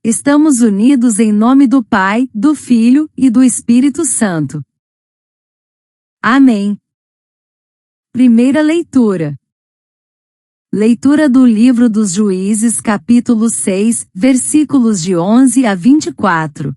Estamos unidos em nome do Pai, do Filho e do Espírito Santo. Amém. Primeira leitura. Leitura do livro dos Juízes, capítulo 6, versículos de 11 a 24.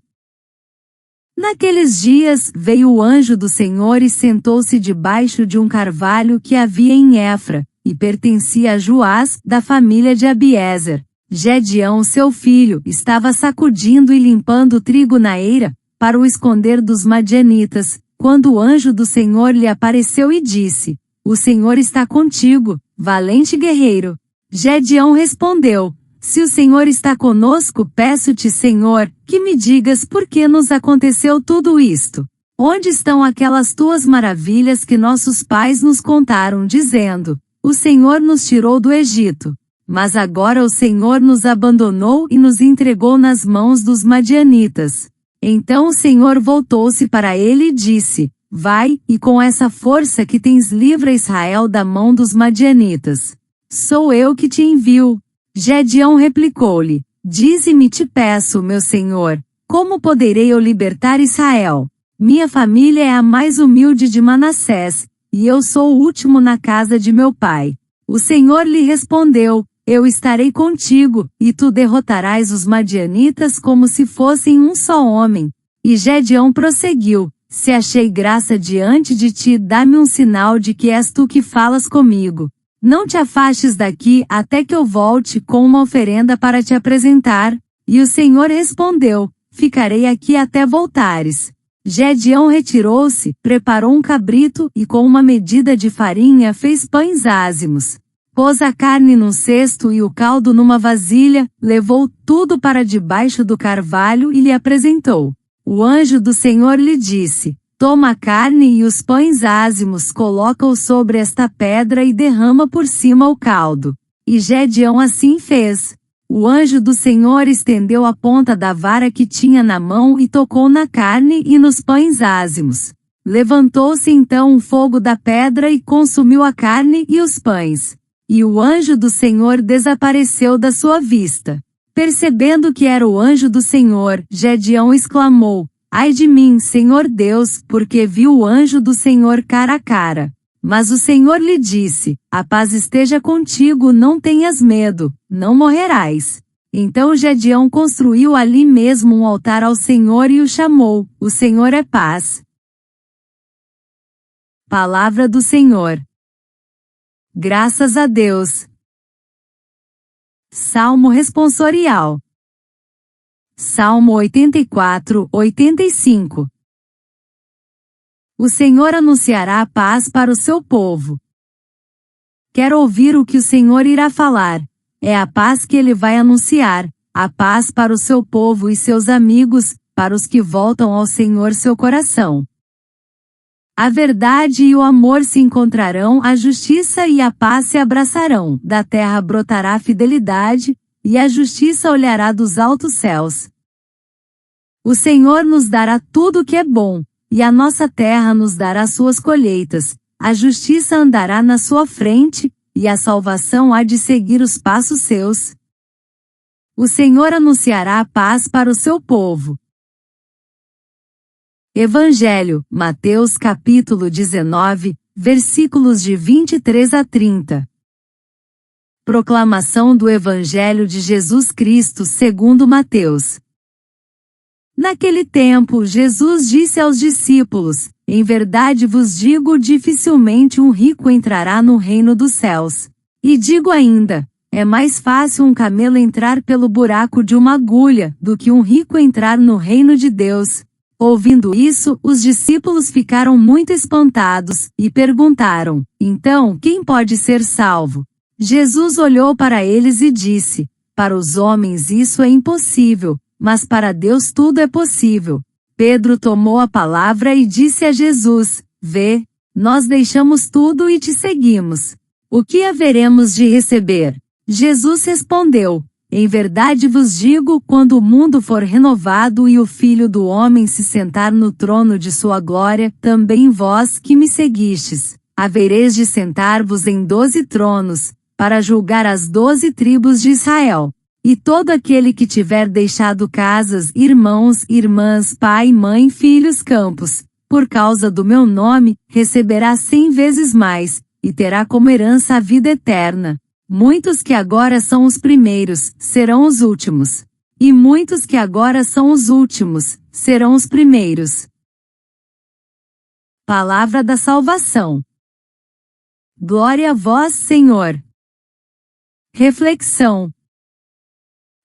Naqueles dias, veio o anjo do Senhor e sentou-se debaixo de um carvalho que havia em Efra, e pertencia a Joás, da família de Abiezer. Gedeão, seu filho, estava sacudindo e limpando o trigo na eira, para o esconder dos madianitas, quando o anjo do Senhor lhe apareceu e disse: O Senhor está contigo, valente guerreiro. Gedeão respondeu: Se o Senhor está conosco, peço-te, Senhor, que me digas por que nos aconteceu tudo isto. Onde estão aquelas tuas maravilhas que nossos pais nos contaram, dizendo: O Senhor nos tirou do Egito. Mas agora o Senhor nos abandonou e nos entregou nas mãos dos madianitas. Então o Senhor voltou-se para ele e disse: Vai, e com essa força que tens livra Israel da mão dos madianitas. Sou eu que te envio. Gedeão replicou-lhe: Dize-me, te peço, meu senhor, como poderei eu libertar Israel? Minha família é a mais humilde de Manassés, e eu sou o último na casa de meu pai. O Senhor lhe respondeu: Eu estarei contigo, e tu derrotarás os madianitas como se fossem um só homem. E Gedeão prosseguiu: Se achei graça diante de ti, dá-me um sinal de que és tu que falas comigo. Não te afastes daqui até que eu volte com uma oferenda para te apresentar. E o Senhor respondeu: Ficarei aqui até voltares. Gedeão retirou-se, preparou um cabrito e com uma medida de farinha fez pães ázimos. Pôs a carne num cesto e o caldo numa vasilha, levou tudo para debaixo do carvalho e lhe apresentou. O anjo do Senhor lhe disse: Toma a carne e os pães ázimos, coloca-os sobre esta pedra e derrama por cima o caldo. E Gedeão assim fez. O anjo do Senhor estendeu a ponta da vara que tinha na mão e tocou na carne e nos pães ázimos. Levantou-se então um fogo da pedra e consumiu a carne e os pães. E o anjo do Senhor desapareceu da sua vista. Percebendo que era o anjo do Senhor, Gedeão exclamou: Ai de mim, Senhor Deus, porque vi o anjo do Senhor cara a cara. Mas o Senhor lhe disse: A paz esteja contigo, não tenhas medo, não morrerás. Então Gedeão construiu ali mesmo um altar ao Senhor e o chamou: O Senhor é paz. Palavra do Senhor. Graças a Deus. Salmo responsorial. Salmo 84, 85. O Senhor anunciará a paz para o seu povo. Quero ouvir o que o Senhor irá falar. É a paz que ele vai anunciar, a paz para o seu povo e seus amigos, para os que voltam ao Senhor seu coração. A verdade e o amor se encontrarão, a justiça e a paz se abraçarão, da terra brotará a fidelidade, e a justiça olhará dos altos céus. O Senhor nos dará tudo o que é bom, e a nossa terra nos dará suas colheitas, a justiça andará na sua frente, e a salvação há de seguir os passos seus. O Senhor anunciará a paz para o seu povo. Evangelho, Mateus capítulo 19, versículos de 23 a 30. Proclamação do Evangelho de Jesus Cristo segundo Mateus. Naquele tempo, Jesus disse aos discípulos: Em verdade vos digo, dificilmente um rico entrará no reino dos céus. E digo ainda, é mais fácil um camelo entrar pelo buraco de uma agulha, do que um rico entrar no reino de Deus. Ouvindo isso, os discípulos ficaram muito espantados, e perguntaram: Então, quem pode ser salvo? Jesus olhou para eles e disse: Para os homens isso é impossível, mas para Deus tudo é possível. Pedro tomou a palavra e disse a Jesus: Vê, nós deixamos tudo e te seguimos. O que haveremos de receber? Jesus respondeu: Em verdade vos digo, quando o mundo for renovado e o Filho do Homem se sentar no trono de sua glória, também vós que me seguistes, havereis de sentar-vos em 12 tronos, para julgar as 12 tribos de Israel. E todo aquele que tiver deixado casas, irmãos, irmãs, pai, mãe, filhos, campos, por causa do meu nome, receberá 100 vezes mais, e terá como herança a vida eterna. Muitos que agora são os primeiros, serão os últimos. E muitos que agora são os últimos, serão os primeiros. Palavra da salvação. Glória a vós, Senhor. Reflexão.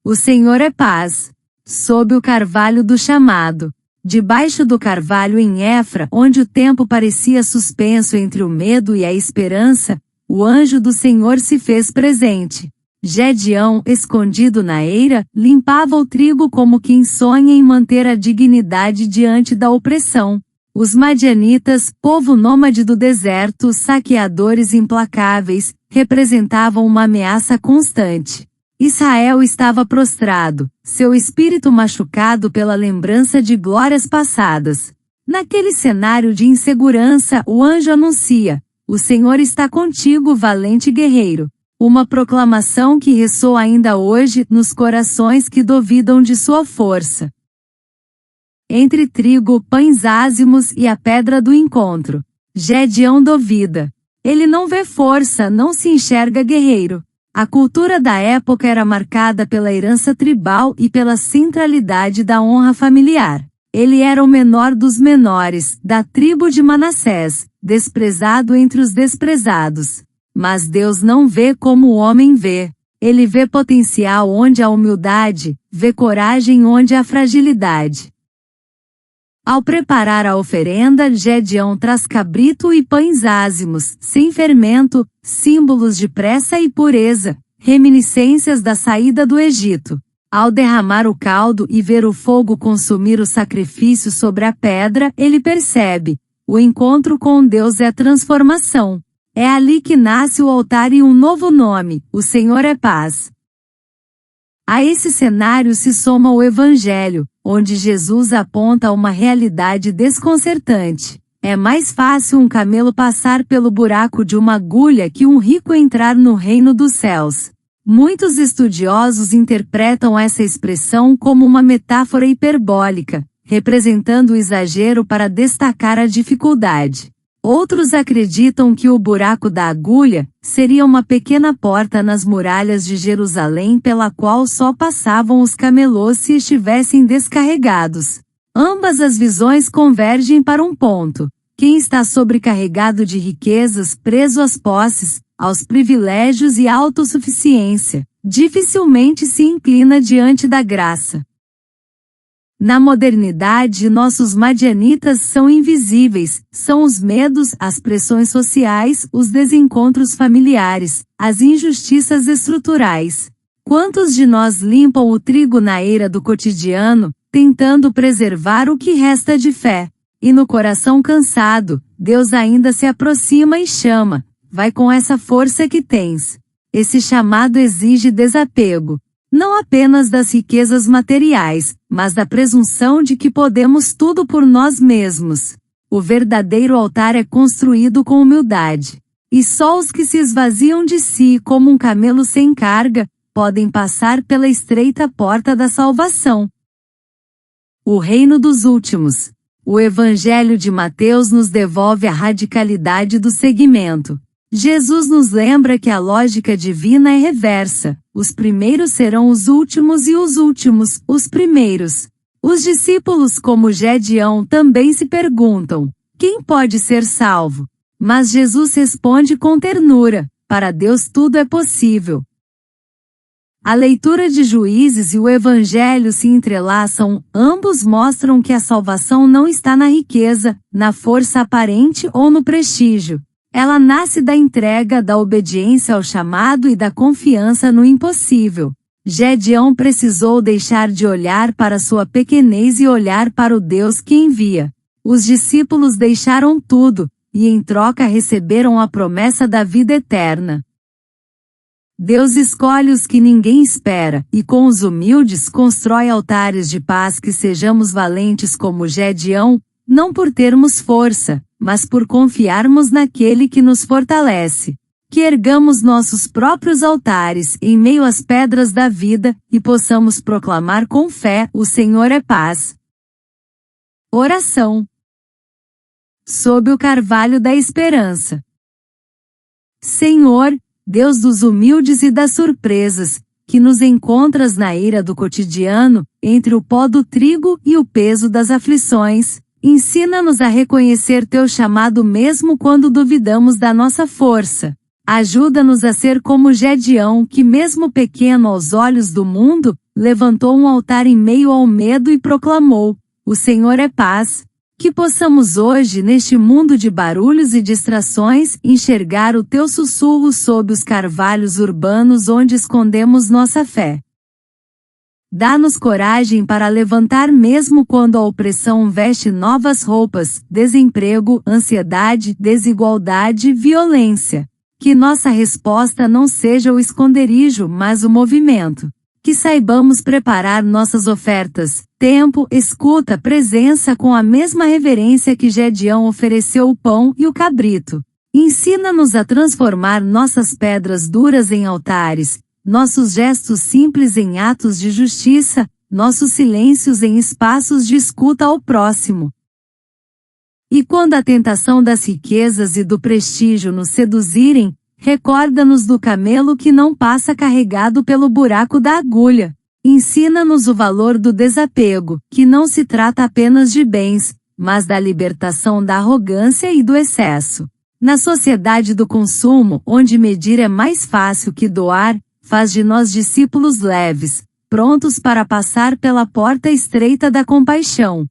O Senhor é paz. Sob o carvalho do chamado. Debaixo do carvalho em Efra, onde o tempo parecia suspenso entre o medo e a esperança, o anjo do Senhor se fez presente. Gedeão, escondido na eira, limpava o trigo como quem sonha em manter a dignidade diante da opressão. Os madianitas, povo nômade do deserto, saqueadores implacáveis, representavam uma ameaça constante. Israel estava prostrado, seu espírito machucado pela lembrança de glórias passadas. Naquele cenário de insegurança, o anjo anuncia: o Senhor está contigo, valente guerreiro. Uma proclamação que ressoa ainda hoje nos corações que duvidam de sua força. Entre trigo, pães ázimos e a pedra do encontro, Gedeão duvida. Ele não vê força, não se enxerga guerreiro. A cultura da época era marcada pela herança tribal e pela centralidade da honra familiar. Ele era o menor dos menores, da tribo de Manassés, desprezado entre os desprezados. Mas Deus não vê como o homem vê. Ele vê potencial onde há humildade, vê coragem onde há fragilidade. Ao preparar a oferenda, Gedeão traz cabrito e pães ázimos, sem fermento, símbolos de pressa e pureza, reminiscências da saída do Egito. Ao derramar o caldo e ver o fogo consumir o sacrifício sobre a pedra, ele percebe: o encontro com Deus é transformação. É ali que nasce o altar e um novo nome: o Senhor é paz. A esse cenário se soma o Evangelho, onde Jesus aponta uma realidade desconcertante. É mais fácil um camelo passar pelo buraco de uma agulha que um rico entrar no reino dos céus. Muitos estudiosos interpretam essa expressão como uma metáfora hiperbólica, representando o exagero para destacar a dificuldade. Outros acreditam que o buraco da agulha seria uma pequena porta nas muralhas de Jerusalém pela qual só passavam os camelôs se estivessem descarregados. Ambas as visões convergem para um ponto: quem está sobrecarregado de riquezas, preso às posses, aos privilégios e à autossuficiência, dificilmente se inclina diante da graça. Na modernidade, nossos madianitas são invisíveis, são os medos, as pressões sociais, os desencontros familiares, as injustiças estruturais. Quantos de nós limpam o trigo na eira do cotidiano, tentando preservar o que resta de fé? E no coração cansado, Deus ainda se aproxima e chama: vai com essa força que tens. Esse chamado exige desapego. Não apenas das riquezas materiais, mas da presunção de que podemos tudo por nós mesmos. O verdadeiro altar é construído com humildade. E só os que se esvaziam de si como um camelo sem carga, podem passar pela estreita porta da salvação. O reino dos últimos. O Evangelho de Mateus nos devolve a radicalidade do segmento. Jesus nos lembra que a lógica divina é reversa: os primeiros serão os últimos e os últimos, os primeiros. Os discípulos, como Gedeão, também se perguntam: quem pode ser salvo? Mas Jesus responde com ternura: para Deus tudo é possível. A leitura de Juízes e o Evangelho se entrelaçam, ambos mostram que a salvação não está na riqueza, na força aparente ou no prestígio. Ela nasce da entrega, da obediência ao chamado e da confiança no impossível. Gedeão precisou deixar de olhar para sua pequenez e olhar para o Deus que envia. Os discípulos deixaram tudo, e em troca receberam a promessa da vida eterna. Deus escolhe os que ninguém espera, e com os humildes constrói altares de paz. Que sejamos valentes como Gedeão, não por termos força, mas por confiarmos naquele que nos fortalece. Que ergamos nossos próprios altares em meio às pedras da vida, e possamos proclamar com fé: o Senhor é paz. Oração. Sob o carvalho da esperança. Senhor, Deus dos humildes e das surpresas, que nos encontras na eira do cotidiano, entre o pó do trigo e o peso das aflições, ensina-nos a reconhecer teu chamado mesmo quando duvidamos da nossa força. Ajuda-nos a ser como Gedeão, que mesmo pequeno aos olhos do mundo, levantou um altar em meio ao medo e proclamou: o Senhor é paz. Que possamos hoje, neste mundo de barulhos e distrações, enxergar o teu sussurro sob os carvalhos urbanos onde escondemos nossa fé. Dá-nos coragem para levantar mesmo quando a opressão veste novas roupas: desemprego, ansiedade, desigualdade, violência. Que nossa resposta não seja o esconderijo, mas o movimento. Que saibamos preparar nossas ofertas, tempo, escuta, presença com a mesma reverência que Gedeão ofereceu o pão e o cabrito. Ensina-nos a transformar nossas pedras duras em altares, nossos gestos simples em atos de justiça, nossos silêncios em espaços de escuta ao próximo. E quando a tentação das riquezas e do prestígio nos seduzirem, recorda-nos do camelo que não passa carregado pelo buraco da agulha. Ensina-nos o valor do desapego, que não se trata apenas de bens, mas da libertação da arrogância e do excesso. Na sociedade do consumo, onde medir é mais fácil que doar, faz de nós discípulos leves, prontos para passar pela porta estreita da compaixão.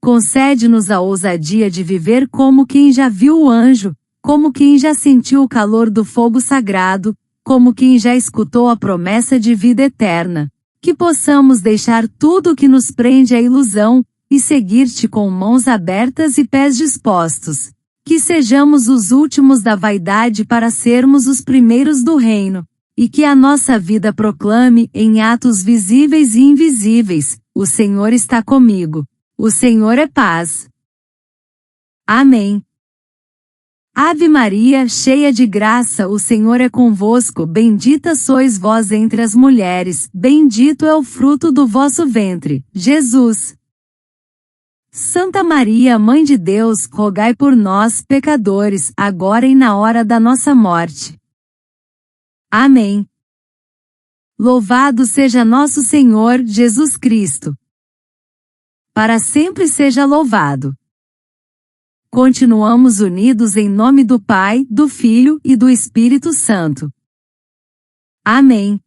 Concede-nos a ousadia de viver como quem já viu o anjo, como quem já sentiu o calor do fogo sagrado, como quem já escutou a promessa de vida eterna. Que possamos deixar tudo o que nos prende à ilusão, e seguir-te com mãos abertas e pés dispostos. Que sejamos os últimos da vaidade para sermos os primeiros do reino. E que a nossa vida proclame, em atos visíveis e invisíveis: o Senhor está comigo. O Senhor é paz. Amém. Ave Maria, cheia de graça, o Senhor é convosco, bendita sois vós entre as mulheres, bendito é o fruto do vosso ventre, Jesus. Santa Maria, Mãe de Deus, rogai por nós, pecadores, agora e na hora da nossa morte. Amém. Louvado seja nosso Senhor Jesus Cristo. Para sempre seja louvado. Continuamos unidos em nome do Pai, do Filho e do Espírito Santo. Amém.